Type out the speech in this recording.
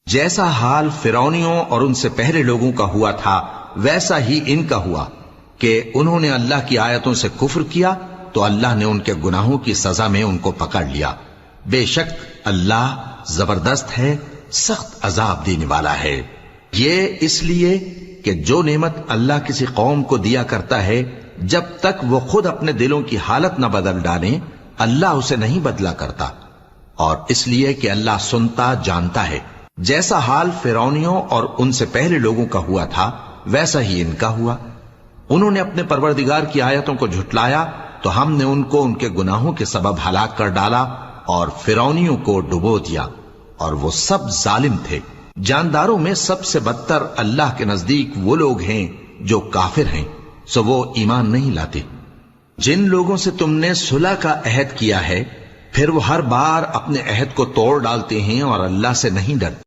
جیسا حال فرعونیوں اور ان سے پہلے لوگوں کا ہوا تھا ویسا ہی ان کا ہوا کہ انہوں نے اللہ کی آیتوں سے کفر کیا تو اللہ نے ان کے گناہوں کی سزا میں ان کو پکڑ لیا۔ بے شک اللہ زبردست ہے، سخت عذاب دینے والا ہے۔ یہ اس لیے کہ جو نعمت اللہ کسی قوم کو دیا کرتا ہے جب تک وہ خود اپنے دلوں کی حالت نہ بدل ڈالیں اللہ اسے نہیں بدلا کرتا، اور اس لیے کہ اللہ سنتا جانتا ہے۔ جیسا حال فرعونیوں اور ان سے پہلے لوگوں کا ہوا تھا ویسا ہی ان کا ہوا۔ انہوں نے اپنے پروردگار کی آیتوں کو جھٹلایا تو ہم نے ان کو ان کے گناہوں کے سبب ہلاک کر ڈالا اور فرعونیوں کو ڈبو دیا، اور وہ سب ظالم تھے۔ جانداروں میں سب سے بدتر اللہ کے نزدیک وہ لوگ ہیں جو کافر ہیں، سو وہ ایمان نہیں لاتے۔ جن لوگوں سے تم نے صلح کا عہد کیا ہے پھر وہ ہر بار اپنے عہد کو توڑ ڈالتے ہیں اور اللہ سے نہیں ڈرتے۔